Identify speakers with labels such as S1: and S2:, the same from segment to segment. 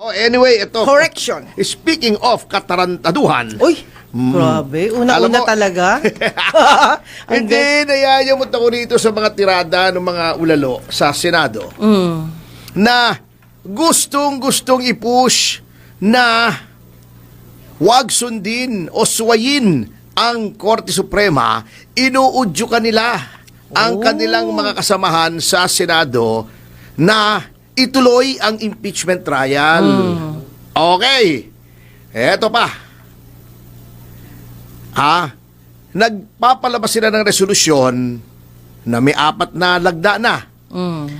S1: Oh, anyway, ito.
S2: Correction.
S1: Speaking of katarantaduhan.
S2: Uy, grabe.
S1: Alam
S2: Una-una
S1: mo-
S2: talaga.
S1: Hindi, nayayamot ako rito sa mga tirada ng mga ulalo sa Senado na gustong-gustong i-push na huwag sundin o suwayin ang Korte Suprema, inuudyo nila ang kanilang mga kasamahan sa Senado na ituloy ang impeachment trial. Okay. Eto pa. Nagpapalabas sila ng resolusyon na may 4 na lagda na.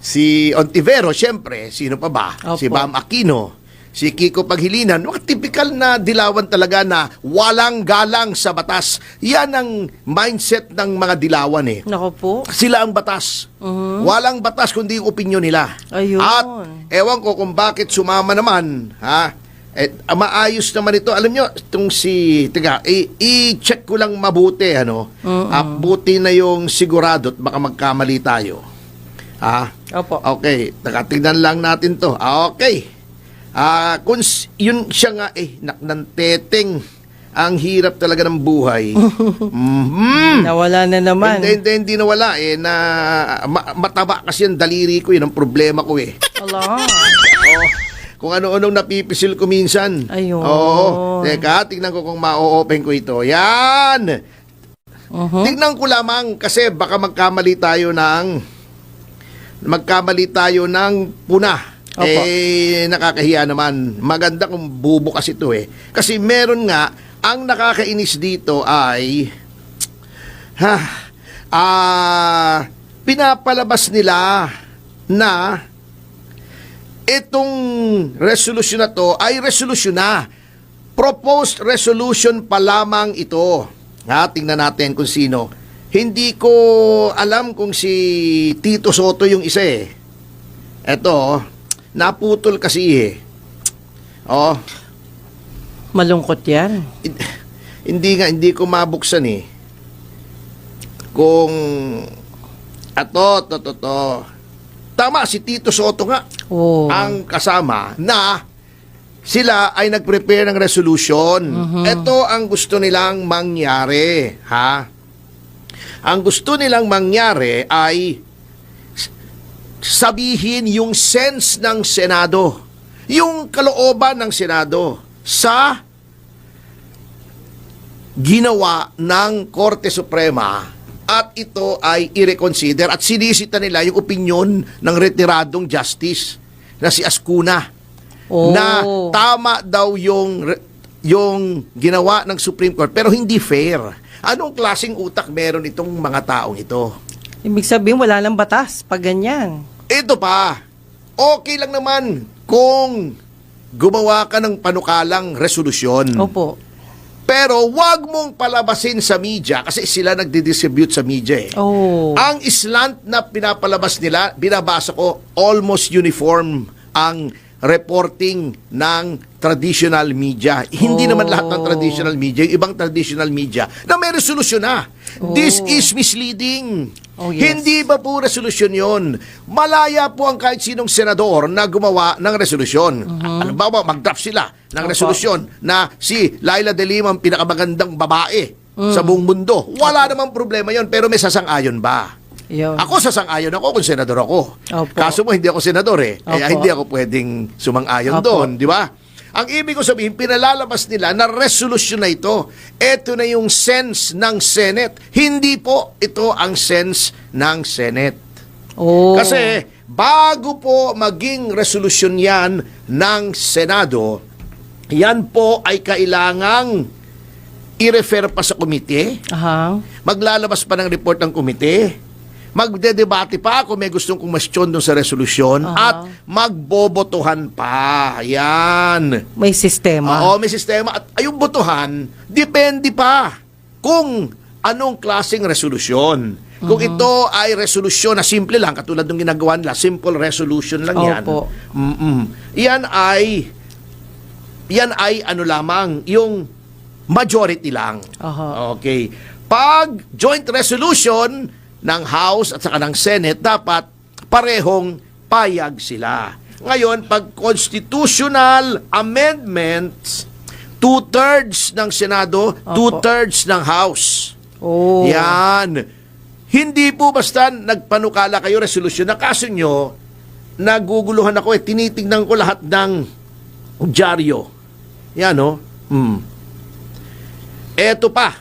S1: Si Ontivero, siyempre, sino pa ba?
S2: Opo.
S1: Si Bam Aquino, si Kiko Paghilinan, mga typical na dilawan talaga na walang galang sa batas. Yan ang mindset ng mga dilawan eh.
S2: Nako po.
S1: Sila ang batas. Walang batas kundi yung opinyon nila.
S2: Ayun.
S1: At ewan ko kung bakit sumama naman, maayos naman ito. Alam nyo, itong i-check ko lang mabuti, buti na yung sigurado at baka magkamali tayo.
S2: Opo.
S1: Okay, nakatignan lang natin to. Okay. Yun siya nga naknanteteng. Ang hirap talaga ng buhay.
S2: Nawala na naman.
S1: Hindi nawala mataba kasi yung daliri ko, yun ang problema ko
S2: Ala.
S1: Kung ano-anong napipisil ko minsan.
S2: Ayun.
S1: Oo. Teka, tignan ko kung ma-open ko ito. Yan! Tignan ko lamang kasi baka magkamali tayo ng puna.
S2: Opo.
S1: Nakakahiya naman. Maganda kung bubukas ito Kasi meron nga, ang nakakainis dito ay pinapalabas nila na itong resolution na to ay resolution na. Proposed resolution pa lamang ito. Tingnan natin kung sino. Hindi ko alam kung si Tito Soto yung isa Eto, naputol kasi
S2: Malungkot yan.
S1: Hindi ko mabuksan Kung to. Tama, si Tito Soto nga ang kasama na sila ay nag-prepare ng resolution. Ito ang gusto nilang mangyari, Ang gusto nilang mangyari ay sabihin yung sense ng Senado, yung kalooban ng Senado sa ginawa ng Korte Suprema at ito ay i-reconsider at sinisita nila yung opinyon ng retiradong justice na si Ascuna na tama daw yung ginawa ng Supreme Court pero hindi fair. Anong klaseng utak meron itong mga taong ito?
S2: Ibig sabihin, wala nang batas pag ganyan.
S1: Ito pa, okay lang naman kung gumawa ka ng panukalang resolusyon.
S2: Opo.
S1: Pero wag mong palabasin sa media kasi sila nagdi-distribute sa media Ang slant na pinapalabas nila, binabasa ko, almost uniform ang reporting ng traditional media. Hindi naman lahat ng traditional media, yung ibang traditional media na may resolusyon na. This is misleading.
S2: Yes.
S1: Hindi ba po resolusyon yon? Malaya po ang kahit sinong senador na gumawa ng resolusyon. Halimbawa, mag-draft sila ng resolusyon na si Laila De Lima ang pinakamagandang babae sa buong mundo. Wala namang problema yon, pero may sasang-ayon ba?
S2: Yun.
S1: Ako sasang-ayon ako kung senador ako.
S2: Opo.
S1: Kaso mo hindi ako senador Kaya
S2: Opo.
S1: hindi ako pwedeng sumang-ayon
S2: Opo.
S1: doon, di ba? Ang ibig ko sabihin, pinalalabas nila na resolusyon na ito. Ito na yung sense ng Senate. Hindi po ito ang sense ng Senate. Kasi bago po maging resolusyon yan ng Senado, yan po ay kailangang i-refer pa sa komite. Maglalabas pa ng report ng komite. Magdedebate pa kung may gustong kumasyon doon sa resolusyon at magbobotohan pa. Yan.
S2: May sistema.
S1: Oo, may sistema. At yung botohan, depende pa kung anong klaseng resolusyon. Kung ito ay resolusyon na simple lang, katulad ng ginagawa nila, simple resolution lang yan.
S2: Opo.
S1: Yan ay ano lamang, yung majority lang. Okay. Pag joint resolution ng House at saka ng Senate, dapat parehong payag sila. Ngayon, pag constitutional amendments, 2/3 ng Senado, 2/3 ng House.
S2: Oh.
S1: Yan. Hindi po basta nagpanukala kayo, resolusyon. Na kaso nyo, naguguluhan ako tinitingnan ko lahat ng dyaryo. Yan, no? Eto pa.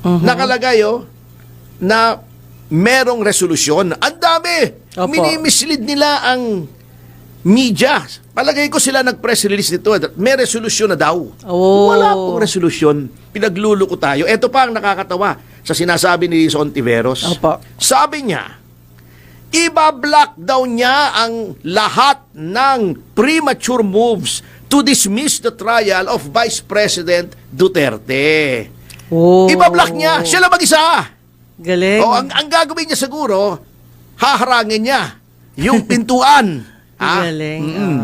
S1: Nakalagay, na merong resolusyon. Ang dami!
S2: Opo.
S1: Minimislead nila ang media. Palagay ko sila nag-press release nito. May resolusyon na daw.
S2: Oh.
S1: Wala pong resolusyon. Pinagluluko tayo. Ito pa ang nakakatawa sa sinasabi ni Ontiveros.
S2: Opo.
S1: Sabi niya, iba-block daw niya ang lahat ng premature moves to dismiss the trial of Vice President Duterte.
S2: Oh.
S1: Iba-block niya. Siya lang mag-isa.
S2: Galing.
S1: O, ang gagawin niya siguro, haharangin niya yung pintuan.
S2: Galing.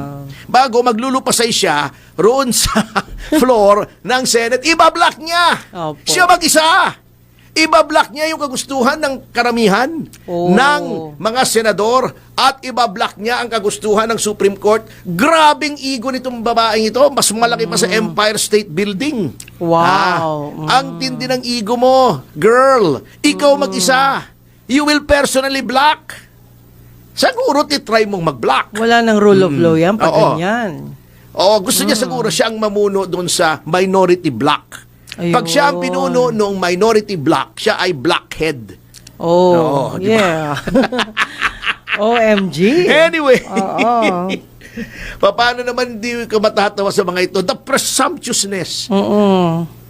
S1: Bago maglulupasay siya roon sa floor ng Senate, iba-block niya.
S2: Opo.
S1: Siya mag-isa. Iba-block niya yung kagustuhan ng karamihan ng mga senador at iba-block niya ang kagustuhan ng Supreme Court. Grabing ego nitong babaeng ito. Mas malaki pa sa Empire State Building.
S2: Wow.
S1: Ang tindi ng ego mo, girl. Ikaw mag-isa. You will personally block. Siguro titry mong mag-block.
S2: Wala nang rule of law yan pag
S1: Oo.
S2: ganyan.
S1: Gusto niya siguro siya ang mamuno doon sa minority block.
S2: Ayun.
S1: Pag siya ang pinuno ng minority block, siya ay blockhead.
S2: Oh,
S1: Oo, di ba?
S2: yeah. OMG.
S1: Anyway,
S2: Oo.
S1: paano naman hindi ka matatawa sa mga ito? The presumptuousness.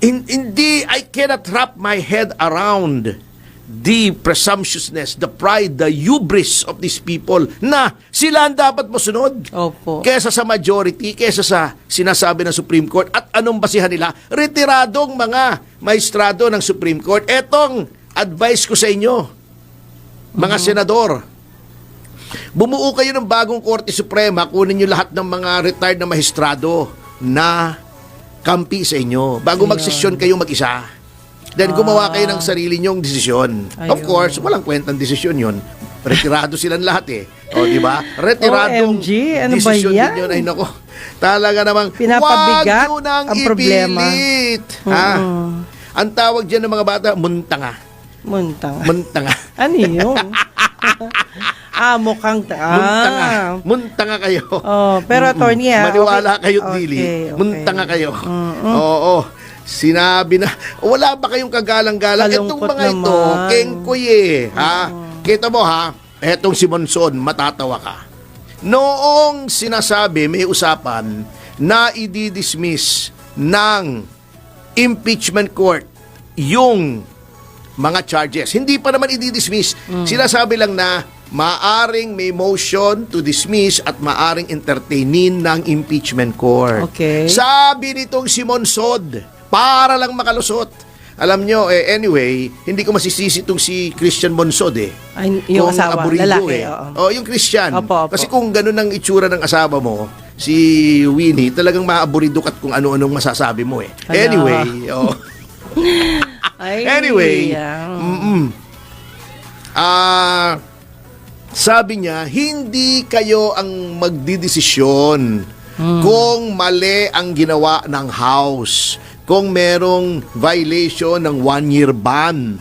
S1: Hindi, I cannot wrap my head around the presumptuousness, the pride, the hubris of these people na sila ang dapat masunod.
S2: Opo.
S1: Kesa sa majority, kesa sa sinasabi ng Supreme Court. At anong basihan nila? Retiradong mga maestrado ng Supreme Court. Etong advice ko sa inyo, mga senador, bumuo kayo ng bagong Korte Suprema, kunin nyo lahat ng mga retired na maestrado na kampi sa inyo. Bago magsesyon kayo mag-isa. Then gumawa kayo ng sarili nyong desisyon. Of
S2: Ayun.
S1: course, walang kwentang desisyon yun. Retirado silang lahat O, di ba? Retiradong
S2: OMG, ano ba
S1: desisyon
S2: yan?
S1: din yun. Ay, nako. Talaga namang,
S2: Pinapabigat
S1: wag nyo nang
S2: ang problema.
S1: ipilit. Ha? Ang tawag dyan ng mga bata, muntanga.
S2: Muntang.
S1: Muntanga.
S2: Ano yun? Mukhang
S1: Muntanga. Muntanga kayo.
S2: Oh, pero attorney
S1: Maniwala kayo,
S2: okay,
S1: Dili.
S2: okay.
S1: Muntanga kayo. Oo. Sinabi na, wala ba kayong kagalang-galang? Itong
S2: Kalungkot
S1: mga ito,
S2: naman.
S1: kengkoy ha? Kita mo ha, etong si Monson, matatawa ka. Noong sinasabi, may usapan na i-dismiss ng impeachment court yung mga charges. Hindi pa naman i-dismiss. Sinasabi lang na maaring may motion to dismiss at maaring entertainin ng impeachment court.
S2: Okay.
S1: Sabi nitong si Monsod, para lang makalusot. Alam nyo, anyway, hindi ko masisisi itong si Christian Monsod
S2: Ay, yung
S1: Kung
S2: asawa,
S1: aburido,
S2: lalaki. Oo.
S1: yung Christian.
S2: Opo.
S1: Kasi kung ganun ang itsura ng asawa mo, si Winnie, talagang maaburido ka at kung ano-anong masasabi mo
S2: Ala.
S1: Anyway,
S2: Ay,
S1: Anyway,
S2: yeah.
S1: sabi niya, hindi kayo ang magdidesisyon kung mali ang ginawa ng House, kung merong violation ng 1-year ban.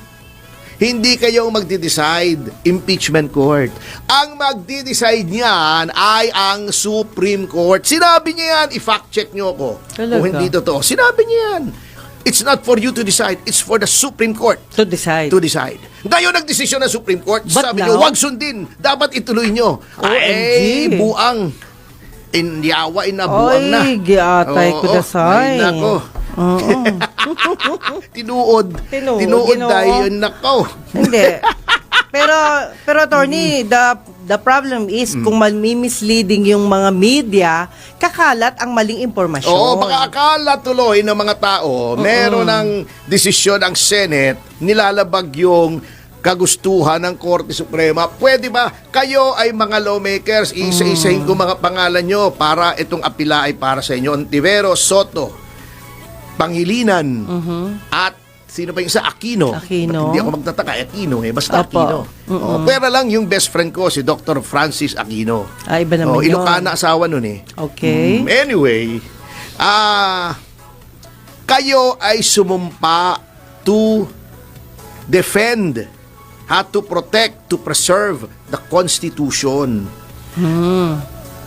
S1: Hindi kayo ang magde-decide, impeachment court. Ang magde-decide niyan ay ang Supreme Court. Sinabi niya yan, i-fact check niyo ako.
S2: Talaga?
S1: Kung hindi totoo. Sinabi niya yan. It's not for you to decide, it's for the Supreme Court
S2: To decide.
S1: to decide. Ngayon nagdesisyon ng Supreme Court,
S2: But
S1: sabi
S2: now-
S1: niyo, wag sundin, dapat ituloy niyo. Ay,
S2: OMG.
S1: buang. Inyawa, inabuang na.
S2: Ay, giatay ko dasay.
S1: Ay, nako.
S2: Oo.
S1: Tinuod.
S2: Tinuod,
S1: Tinuod
S2: Ginoo.
S1: dahil, nako.
S2: Hindi. Pero attorney, the problem is kung misleading yung mga media, kakalat ang maling impormasyon.
S1: Oo, baka akala tuloy ng mga tao, meron ng desisyon ang Senate, nilalabag yung kagustuhan ng Korte Suprema. Pwede ba kayo ay mga lawmakers, isa-isahin ko mga pangalan nyo para itong apila ay para sa inyo. Ontiveros, Soto, Pangilinan, at sino pa yung isa? Aquino.
S2: Aquino.
S1: Ba't hindi ako magtataka, Aquino basta
S2: Opo.
S1: Aquino. Pera lang yung best friend ko, si Dr. Francis Aquino.
S2: Iba naman yun.
S1: Ilocana asawa nun eh.
S2: Okay.
S1: Anyway, kayo ay sumumpa to defend, to protect, to preserve the Constitution.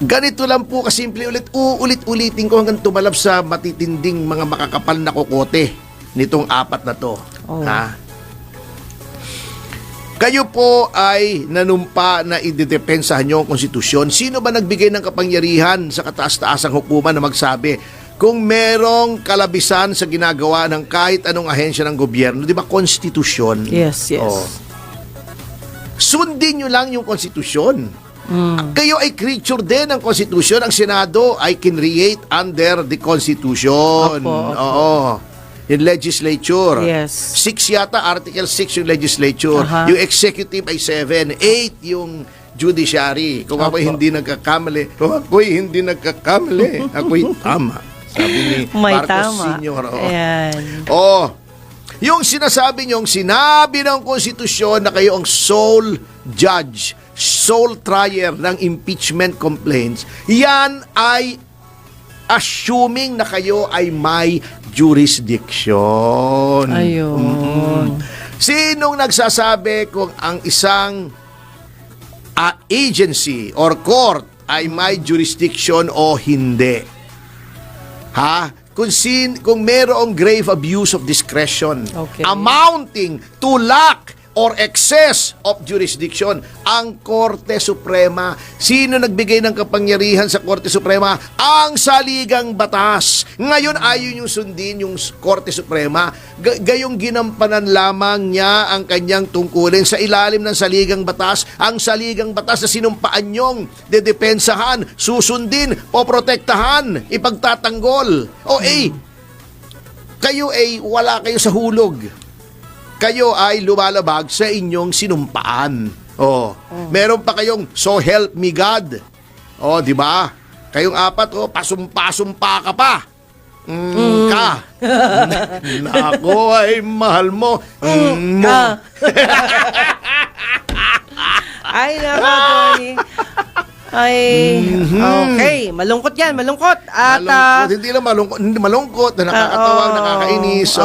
S1: Ganito lang po kasimple, ulit-ulitin ko hanggang tumalab sa matitinding mga makakapal na kokote nitong apat na to.
S2: Oh.
S1: Ha? Kayo po ay nanumpa na idedepensahan nyo ang konstitusyon. Sino ba nagbigay ng kapangyarihan sa kataas-taasang hukuman na magsabi kung merong kalabisan sa ginagawa ng kahit anong ahensya ng gobyerno? Di ba konstitusyon?
S2: Yes.
S1: Oh. Sundin nyo lang yung konstitusyon. Kayo ay creature din ng Constitution. Ang Senado ay kinreate under the Constitution.
S2: Opo.
S1: Oo. Yung legislature.
S2: Yes.
S1: 6 yata, Article 6 yung legislature. Yung executive ay 7. 8 yung judiciary. Kung ako'y hindi nagkakamali. Ako'y tama. Sabi ni
S2: May
S1: Marcos
S2: tama.
S1: Sr.
S2: Ayan.
S1: Yung sinasabi sinabi ng konstitusyon na kayo ang sole judge, sole trier ng impeachment complaints, yan ay assuming na kayo ay may jurisdiction.
S2: Ayun.
S1: Sinong nagsasabi kung ang isang agency or court ay may jurisdiction o hindi? Kung mayroong grave abuse of discretion amounting to lack or excess of jurisdiction, ang Korte Suprema. Sino nagbigay ng kapangyarihan sa Korte Suprema? Ang saligang batas. Ngayon ayaw yung sundin yung Korte Suprema. Gayong ginampanan lamang niya ang kanyang tungkulin sa ilalim ng saligang batas. Ang saligang batas na sinumpaan nyong dedepensahan, susundin, o protektahan, ipagtatanggol. Kayo ay wala kayo sa hulog. Kayo ay lumalabag sa inyong sinumpaan. Meron pa kayong so help me God. Di ba? Kayong apat, pasumpa-sumpa ka pa. Nako ay mahal mo.
S2: Ay, nako, Tony. Okay. Malungkot yan, malungkot. At,
S1: hindi lang malungkot, na nakakatawa, nakakainis.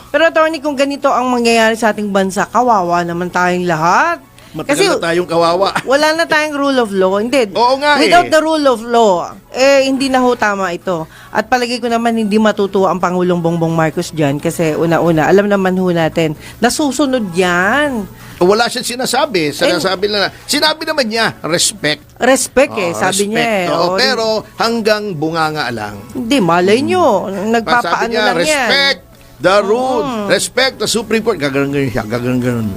S2: Pero Tony, kung ganito ang mangyayari sa ating bansa, kawawa naman tayong lahat.
S1: Matagal na tayong kawawa.
S2: Wala na tayong rule of law. Hindi.
S1: Oo nga
S2: Without the rule of law, hindi na ho tama ito. At palagi ko naman hindi matutuwa ang Pangulong Bongbong Marcos dyan kasi una-una, alam naman ho natin, nasusunod yan.
S1: Wala siyang sinasabi. Sinabi naman niya, respect.
S2: Respect sabi niya
S1: pero hanggang bunganga lang.
S2: Hindi, malay nyo. Nagpapaano lang yan.
S1: Respect the rule. Respect the Supreme Court. Gaganon.